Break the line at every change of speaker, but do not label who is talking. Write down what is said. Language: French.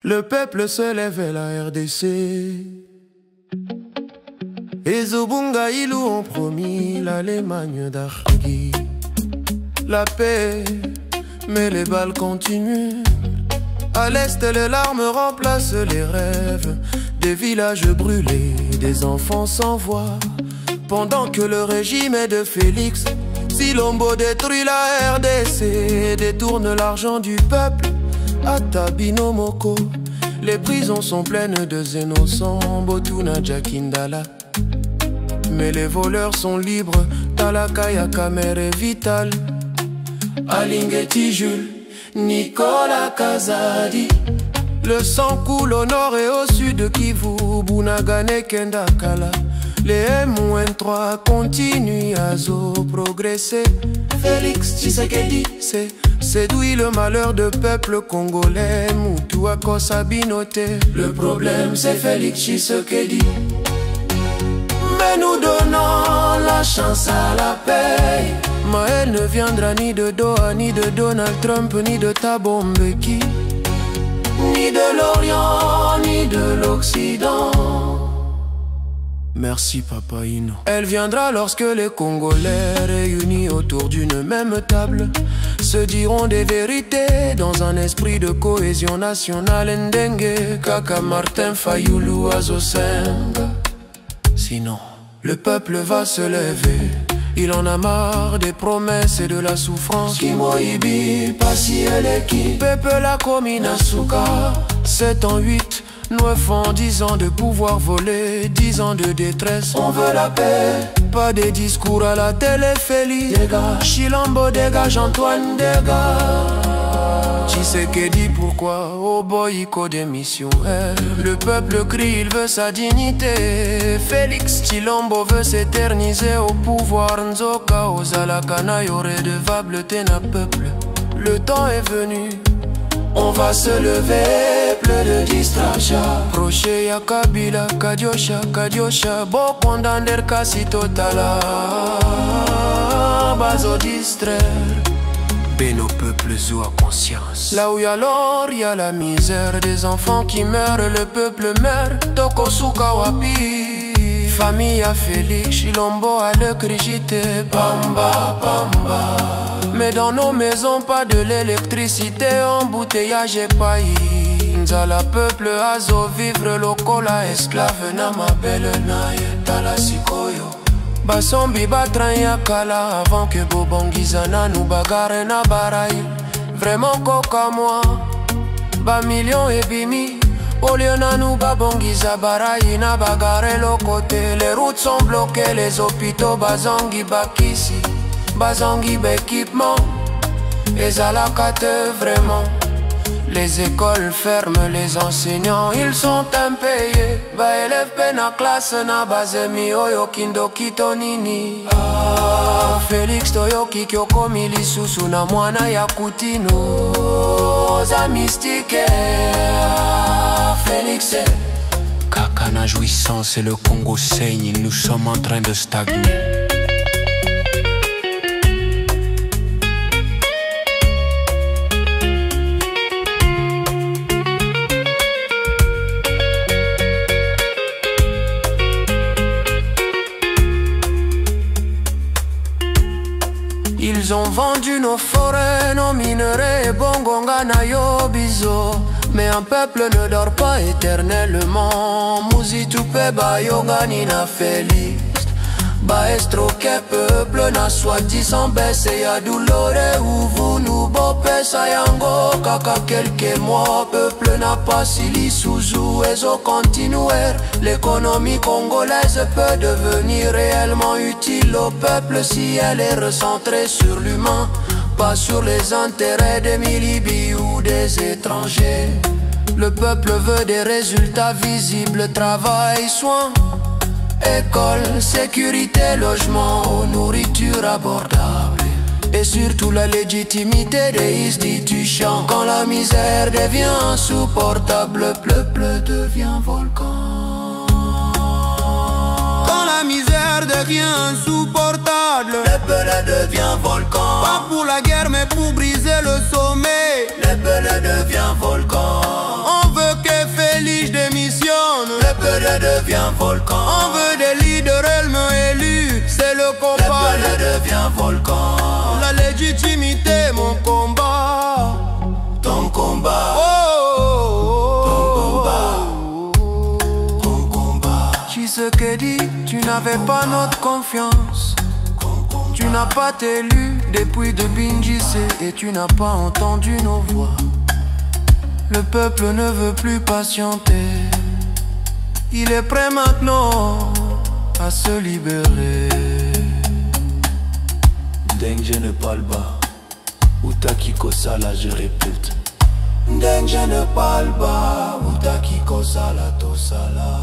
Le peuple se lève à la RDC. Et Zobunga Ilou ont promis l'Allemagne d'Argui. La paix, mais les balles continuent. À l'est, les larmes remplacent les rêves. Des villages brûlés, des enfants sans voix. Pendant que le régime est de Félix Tshilombo détruit la RDC, détourne l'argent du peuple à Tabino Moko. Les prisons sont pleines de innocents, Botuna Jakindala. Mais les voleurs sont libres, Talakaya Kamere Vital, Alingeti Jules, Nicolas Kazadi. Le sang coule au nord et au sud Kivu, Bunagane Kendakala. Les M-3 continuent à progresser. Félix Tshisekedi séduit le malheur de peuple congolais. Moutou Akosabinote. Le problème c'est Félix Tshisekedi. Mais nous donnons la chance à la paix. Maël ne viendra ni de Doha, ni de Donald Trump, ni de Thabo Mbeki, ni de l'Orient, ni de l'Occident. Merci Papa Ino. Elle viendra lorsque les Congolais réunis autour d'une même table se diront des vérités dans un esprit de cohésion nationale. Ndengue, Kaka, Martin Fayulu, Azosenga. Sinon, le peuple va se lever. Il en a marre des promesses et de la souffrance. Kimoibi, Passi Eleki, Pepe la Komina Souka. 7 ans, 8, 9 ans, 10 ans de pouvoir volé, 10 ans de détresse. On veut la paix, pas des discours à la télé. Félix, dégage, Tshilombo dégage, Antoine dégage. Tshisekedi pourquoi, oh boy, iko démission. Le peuple crie, il veut sa dignité. Félix Tshilombo veut s'éterniser au pouvoir. Nzoka, Ozalakana, y redevable tena peuple. Le temps est venu, on va se lever, plein de distraction. Proche ya Kabila, Kadiosha, Kadiosha, Bo kondander kasi totala. Bazo distraire, mais nos peuples ont à conscience. Là où y a l'or, y a la misère. Des enfants qui meurent, le peuple meurt. Tokosuka wapi, famille à Félix Tshilombo à le crigité. Bamba, bamba. Mais dans nos maisons, pas de l'électricité, embouteillage et paillis. Nzala peuple azo vivre lokola esclave na ma belle naye tala sikoyo. Basombi batranya kala avant que Bobongizana nous bagarre na baraï. Vraiment coca moi, ba millions et bimi. Au lieu na nous babongiza baraï na bagarre l'autre côté. Les routes sont bloquées, les hôpitaux bazangi bakisi. Bazangi d'équipement, et à la carte vraiment. Les écoles ferment, les enseignants, ils sont impayés. Ba élève pena classe na bazemi oyo kindo kitonini. Ah, Félix Toyoki kyoko milisusu na mwana ya kutino. Za mystique, Félix. Kaka na jouissance et le Congo saigne, nous sommes en train de stagner. Ils ont vendu nos forêts, nos minerais, bongonga na yo bizo. Mais un peuple ne dort pas éternellement. Muzitupe ba yongani na Félix. Ba estroke peuple na soi-disant baisse ya douleur ou vous nous bopé sayango. Kaka quelques mois, peuple n'a pas sili souzou ezo continuer. L'économie congolaise peut devenir réellement utile au peuple si elle est recentrée sur l'humain, pas sur les intérêts des milibis ou des étrangers. Le peuple veut des résultats visibles, travail, soins, école, sécurité, logement, nourriture abordable. Et surtout la légitimité des institutions. Quand la misère devient insupportable, le peuple devient volcan. Quand la misère devient insupportable, le peuple devient volcan. Pas pour la guerre mais pour briser le sommet, le peuple devient volcan. On veut
devient volcan.
On veut des leaders élus, c'est le combat.
Le peuple devient volcan.
La légitimité, mon combat.
Ton combat. Ton combat.
Tshisekedi, tu n'avais pas notre confiance. Tu n'as pas t'élu depuis de Bingissé et tu n'as pas entendu nos voix. Le peuple ne veut plus patienter. Il est prêt maintenant à se libérer.
Dengue ne parle pas. Utaki Kosala, je répète.
Dengue ne parle pas. Utaki Kosala, Tosala.